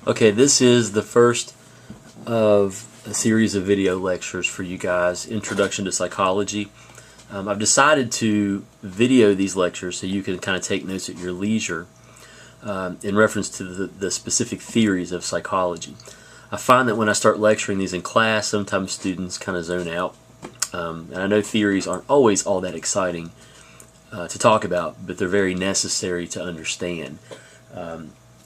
Okay, this is the first of a series of video lectures for you guys, Introduction to Psychology. I've decided to video these lectures so you can kind of take notes at your leisure in reference to the specific theories of psychology. I find that when I start lecturing these in class, sometimes students kind of zone out. And I know theories aren't always all that exciting to talk about, but they're very necessary to understand.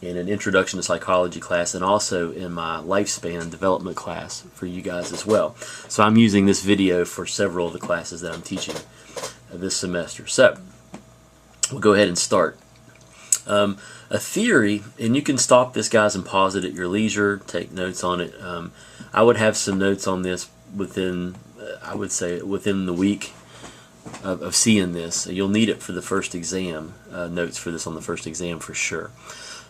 In an Introduction to Psychology class, and also in my Lifespan Development class for you guys as well. So I'm using this video for several of the classes that I'm teaching this semester. So we'll go ahead and start. A theory, and you can stop this, guys, and pause it at your leisure, take notes on it. I would have some notes on this within, I would say, within the week of seeing this. You'll need it for the first exam, notes for this on the first exam for sure.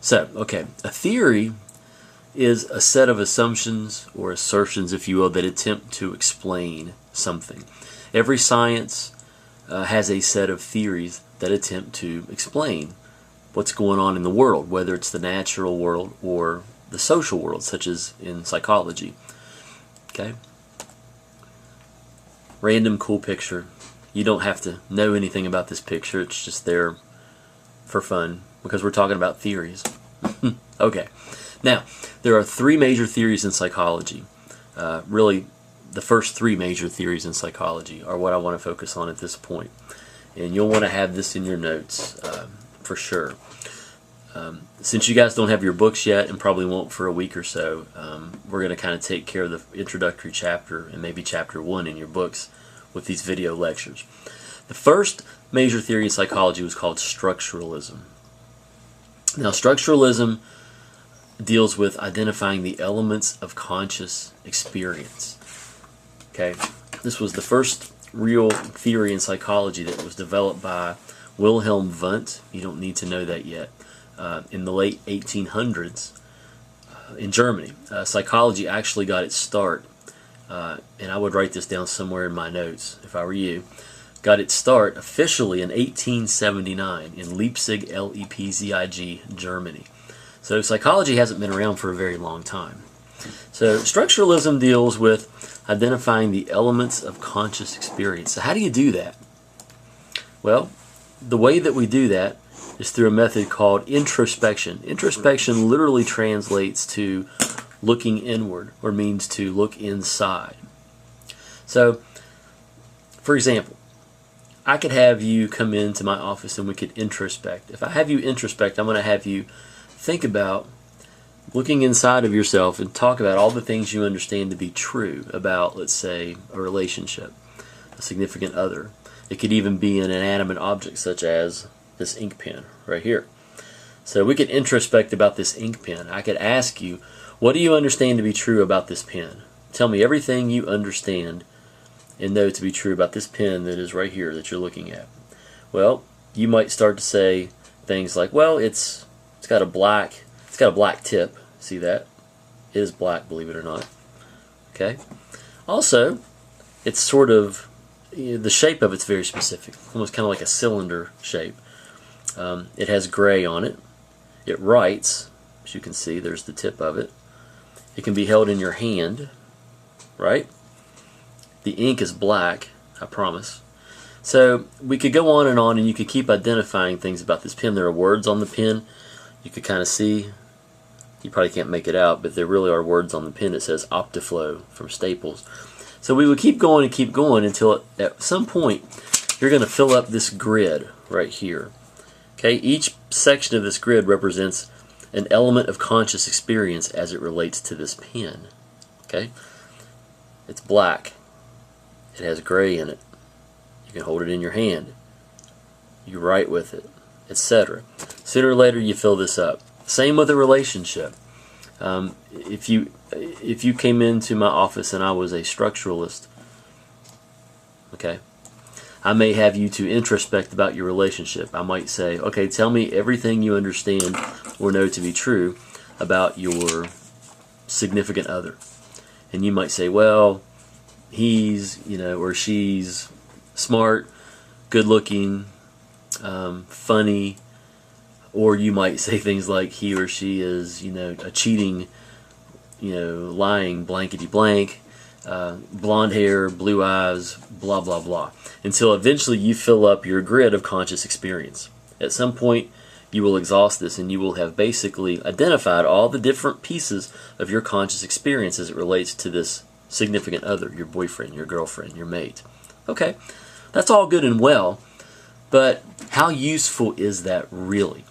So, okay, a theory is a set of assumptions or assertions, if you will, that attempt to explain something. Every science has a set of theories that attempt to explain what's going on in the world, whether it's the natural world or the social world, such as in psychology. Okay? Random cool picture. You don't have to know anything about this picture. It's just there for fun, because we're talking about theories. Okay. Now, there are three major theories in psychology. Really, the first three major theories in psychology are what I want to focus on at this point. And you'll want to have this in your notes for sure. Since you guys don't have your books yet, and probably won't for a week or so, we're going to kind of take care of the introductory chapter and maybe chapter 1 in your books with these video lectures. The first major theory in psychology was called structuralism. Now, structuralism deals with identifying the elements of conscious experience. Okay, this was the first real theory in psychology that was developed by Wilhelm Wundt. You don't need to know that yet. In the late 1800s in Germany. Psychology actually got its start, and I would write this down somewhere in my notes if I were you, got its start officially in 1879 in Leipzig, Leipzig, Germany. So psychology hasn't been around for a very long time. So structuralism deals with identifying the elements of conscious experience. So how do you do that? Well, the way that we do that is through a method called introspection. Introspection literally translates to looking inward, or means to look inside. So, for example, I could have you come into my office and we could introspect. If I have you introspect, I'm going to have you think about looking inside of yourself and talk about all the things you understand to be true about, let's say, a relationship, a significant other. It could even be an inanimate object such as this ink pen right here. So we could introspect about this ink pen. I could ask you, what do you understand to be true about this pen? Tell me everything you understand and know to be true about this pen that is right here that you're looking at. Well, you might start to say things like, well, it's got a black tip. See that? It is black, believe it or not. Okay. Also, it's sort of, the shape of it's very specific, almost kind of like a cylinder shape. It has gray on it. It writes, as you can see, there's the tip of it. It can be held in your hand, right? The ink is black, I promise. So we could go on, and you could keep identifying things about this pen. There are words on the pen. You could kind of see. You probably can't make it out, but there really are words on the pen that says Optiflow from Staples. So we would keep going and keep going until at some point you're going to fill up this grid right here. Okay, each section of this grid represents an element of conscious experience as it relates to this pen. Okay, it's black. It has gray in it. You can hold it in your hand. You write with it, etc. Sooner or later you fill this up. Same with a relationship. If you came into my office and I was a structuralist, okay, I may have you to introspect about your relationship. I might say, okay, tell me everything you understand or know to be true about your significant other. And you might say, well, he's, or she's smart, good looking, funny, Or you might say things like he or she is, a cheating, lying blankety blank, blonde hair, blue eyes, blah, blah, blah. Until eventually you fill up your grid of conscious experience. At some point, you will exhaust this and you will have basically identified all the different pieces of your conscious experience as it relates to this significant other, your boyfriend, your girlfriend, your mate. Okay, that's all good and well, but how useful is that really?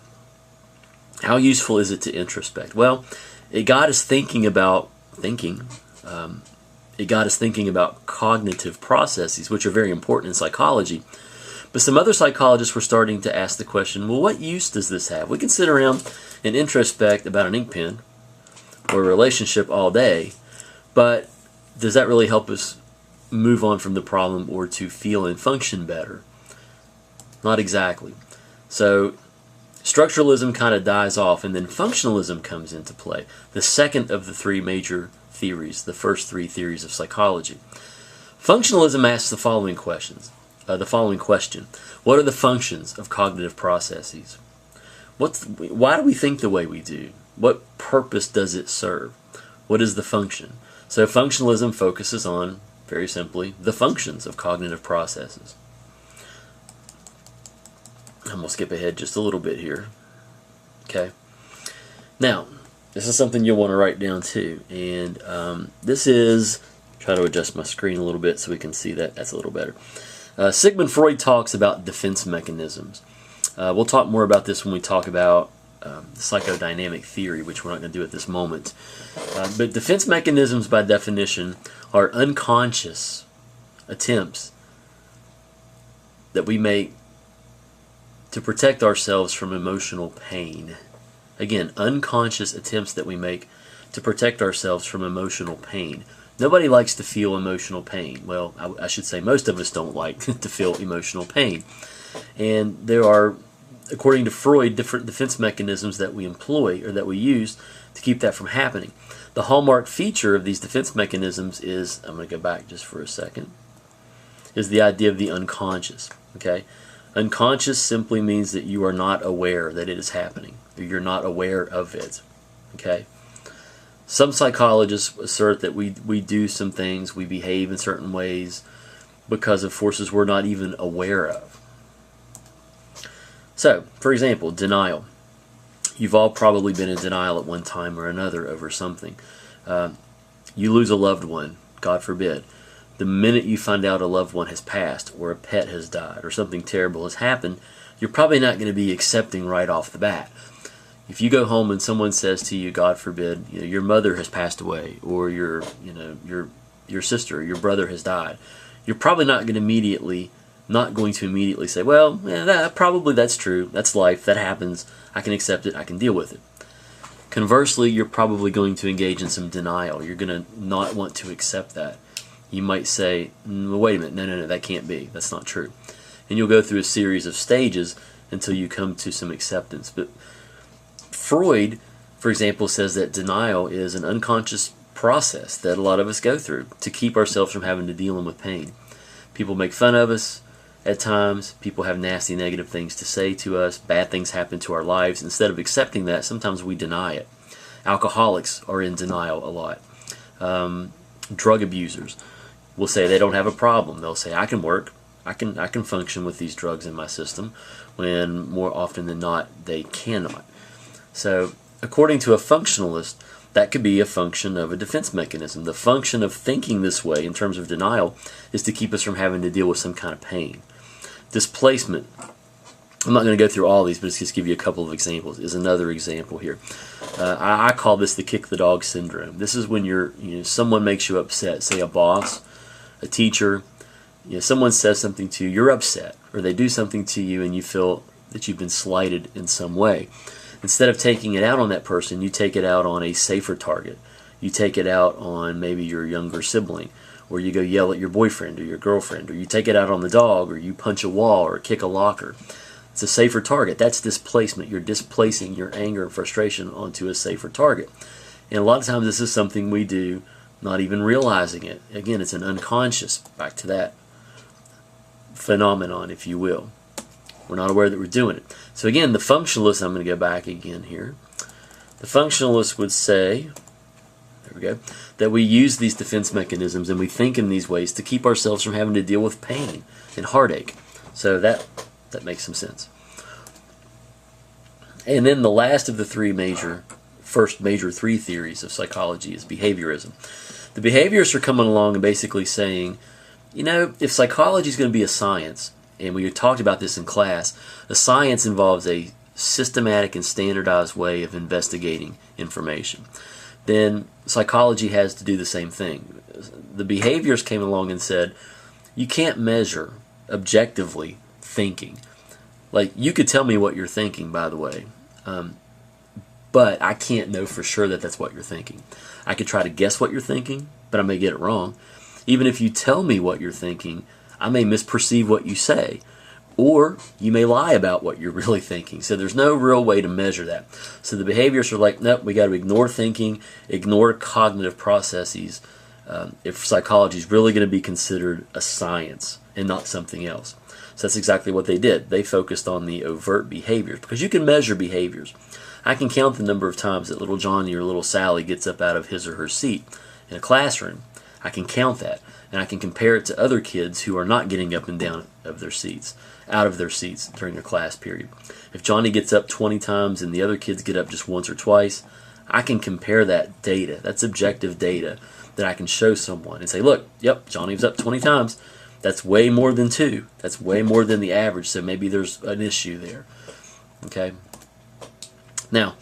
How useful is it to introspect? Well, it got us thinking about thinking. It got us thinking about cognitive processes, which are very important in psychology. But some other psychologists were starting to ask the question, well, what use does this have? We can sit around and introspect about an ink pen or a relationship all day, but does that really help us move on from the problem or to feel and function better? Not exactly. So structuralism kind of dies off, and then functionalism comes into play, the second of the three major theories, the first three theories of psychology. Functionalism asks the following questions. Question: what are the functions of cognitive processes? Why do we think the way we do? What purpose does it serve? What is the function? So functionalism focuses on, very simply, the functions of cognitive processes. I'm going to skip ahead just a little bit here. Okay. Now, this is something you'll want to write down too. And this is, try to adjust my screen a little bit so we can see that. That's a little better. Sigmund Freud talks about defense mechanisms. We'll talk more about this when we talk about psychodynamic theory, which we're not going to do at this moment. But defense mechanisms, by definition, are unconscious attempts that we make to protect ourselves from emotional pain. Again, unconscious attempts that we make to protect ourselves from emotional pain. Nobody likes to feel emotional pain. Well, I should say most of us don't like to feel emotional pain. And there are, according to Freud, different defense mechanisms that we employ or that we use to keep that from happening. The hallmark feature of these defense mechanisms is, I'm going to go back just for a second, is the idea of the unconscious. Okay? Unconscious simply means that you are not aware that it is happening, or you're not aware of it. Okay? Some psychologists assert that we do some things, we behave in certain ways because of forces we're not even aware of. So, for example, denial. You've all probably been in denial at one time or another over something. You lose a loved one, God forbid. The minute you find out a loved one has passed, or a pet has died, or something terrible has happened, you're probably not going to be accepting right off the bat. If you go home and someone says to you, God forbid, your mother has passed away, or your sister, or your brother has died, you're probably not going to immediately say, well, yeah, probably that's true, that's life, that happens, I can accept it, I can deal with it. Conversely, you're probably going to engage in some denial. You're going to not want to accept that. You might say, wait a minute, no, that can't be, that's not true. And you'll go through a series of stages until you come to some acceptance. But Freud, for example, says that denial is an unconscious process that a lot of us go through to keep ourselves from having to deal with pain. People make fun of us at times. People have nasty, negative things to say to us. Bad things happen to our lives. Instead of accepting that, sometimes we deny it. Alcoholics are in denial a lot. Drug abusers will say they don't have a problem. They'll say, I can work. I can function with these drugs in my system, when more often than not, they cannot. So, according to a functionalist, that could be a function of a defense mechanism. The function of thinking this way in terms of denial is to keep us from having to deal with some kind of pain. Displacement, I'm not going to go through all these, but just give you a couple of examples, is another example here. I call this the kick the dog syndrome. This is when someone makes you upset, say a boss, a teacher, someone says something to you, you're upset, or they do something to you and you feel that you've been slighted in some way. Instead of taking it out on that person, you take it out on a safer target. You take it out on maybe your younger sibling, or you go yell at your boyfriend or your girlfriend, or you take it out on the dog, or you punch a wall or kick a locker. It's a safer target. That's displacement. You're displacing your anger and frustration onto a safer target. And a lot of times this is something we do not even realizing it. Again, it's an unconscious, back to that phenomenon, if you will. We're not aware that we're doing it. So again, the functionalist, I'm going to go back again here. The functionalist would say, there we go, that we use these defense mechanisms and we think in these ways to keep ourselves from having to deal with pain and heartache. So that makes some sense. And then the last of the first major three theories of psychology is behaviorism. The behaviorists are coming along and basically saying, you know, if psychology is going to be a science, and we talked about this in class, a science involves a systematic and standardized way of investigating information, then psychology has to do the same thing. The behaviorists came along and said, you can't measure objectively thinking. Like, you could tell me what you're thinking, by the way, but I can't know for sure that that's what you're thinking. I could try to guess what you're thinking, but I may get it wrong. Even if you tell me what you're thinking, I may misperceive what you say, or you may lie about what you're really thinking. So there's no real way to measure that. So the behaviorists are like, nope, we got to ignore thinking, ignore cognitive processes, if psychology is really going to be considered a science and not something else. So that's exactly what they did. They focused on the overt behaviors, because you can measure behaviors. I can count the number of times that little Johnny or little Sally gets up out of his or her seat in a classroom. I can count that, and I can compare it to other kids who are not getting up and down of their seats, out of their seats during their class period. If Johnny gets up 20 times and the other kids get up just once or twice, I can compare that data. That's objective data that I can show someone and say, look, yep, Johnny was up 20 times. That's way more than 2. That's way more than the average, so maybe there's an issue there. Okay? Now,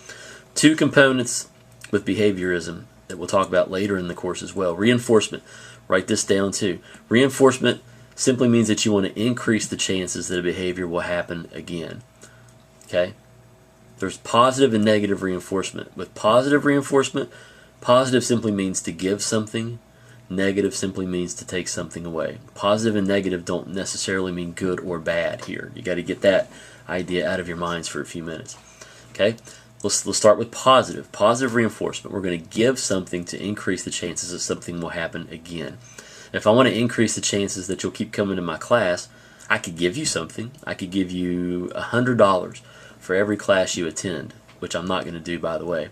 2 components with behaviorism that we'll talk about later in the course as well. Reinforcement. Write this down too. Reinforcement simply means that you want to increase the chances that a behavior will happen again. Okay? There's positive and negative reinforcement. With positive reinforcement, positive simply means to give something. Negative simply means to take something away. Positive and negative don't necessarily mean good or bad here. You got to get that idea out of your minds for a few minutes. Okay? Let's start with positive. Positive reinforcement. We're going to give something to increase the chances that something will happen again. If I want to increase the chances that you'll keep coming to my class, I could give you something. I could give you $100 for every class you attend, which I'm not going to do, by the way.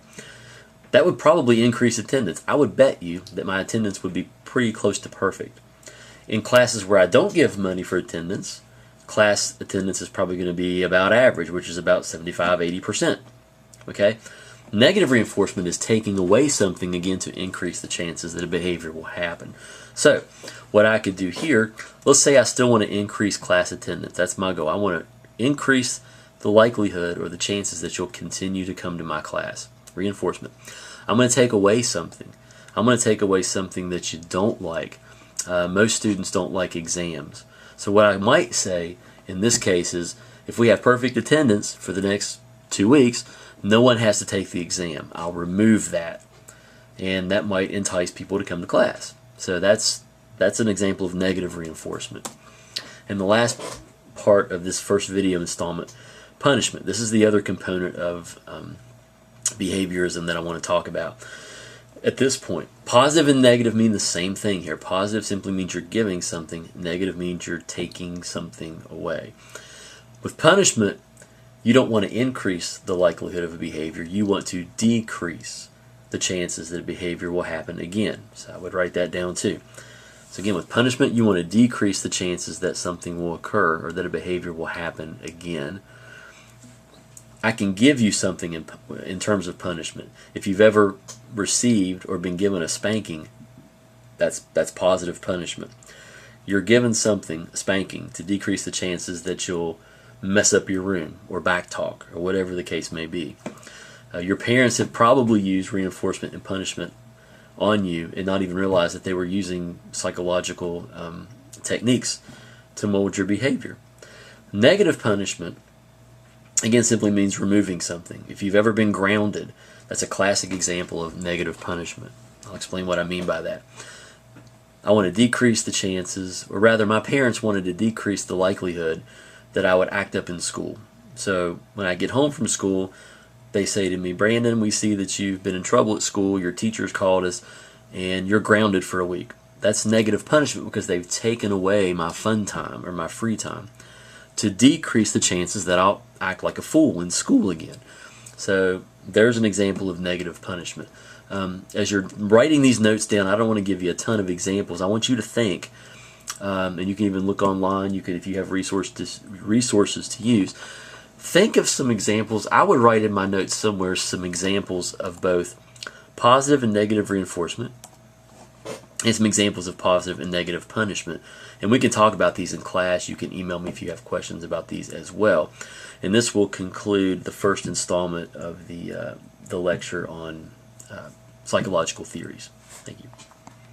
That would probably increase attendance. I would bet you that my attendance would be pretty close to perfect. In classes where I don't give money for attendance, class attendance is probably going to be about average, which is about 75–80%. Okay? Negative reinforcement is taking away something again to increase the chances that a behavior will happen. So, what I could do here, let's say I still want to increase class attendance. That's my goal. I want to increase the likelihood or the chances that you'll continue to come to my class. Reinforcement. I'm going to take away something. I'm going to take away something that you don't like. Most students don't like exams. So what I might say in this case is, if we have perfect attendance for the next 2 weeks, no one has to take the exam. I'll remove that. And that might entice people to come to class. So that's an example of negative reinforcement. And the last part of this first video installment, punishment. This is the other component of behaviorism that I want to talk about. At this point, positive and negative mean the same thing here. Positive simply means you're giving something. Negative means you're taking something away. With punishment, you don't want to increase the likelihood of a behavior. You want to decrease the chances that a behavior will happen again. So I would write that down too. So again, with punishment, you want to decrease the chances that something will occur or that a behavior will happen again. I can give you something in terms of punishment. If you've ever received or been given a spanking, that's positive punishment. You're given something, a spanking, to decrease the chances that you'll mess up your room or backtalk or whatever the case may be. Your parents have probably used reinforcement and punishment on you and not even realize that they were using psychological techniques to mold your behavior. Negative punishment, again, simply means removing something. If you've ever been grounded, that's a classic example of negative punishment. I'll explain what I mean by that. I want to decrease the chances, or rather my parents wanted to decrease the likelihood that I would act up in school. So when I get home from school, they say to me, Brandon, we see that you've been in trouble at school, your teachers called us, and you're grounded for a week. That's negative punishment because they've taken away my fun time or my free time. to decrease the chances that I'll act like a fool in school again. So there's an example of negative punishment. As you're writing these notes down, I don't want to give you a ton of examples. I want you to think, and you can even look online. You can, if you have resources to use, think of some examples. I would write in my notes somewhere some examples of both positive and negative reinforcement, and some examples of positive and negative punishment. And we can talk about these in class. You can email me if you have questions about these as well. And this will conclude the first installment of the lecture on psychological theories. Thank you.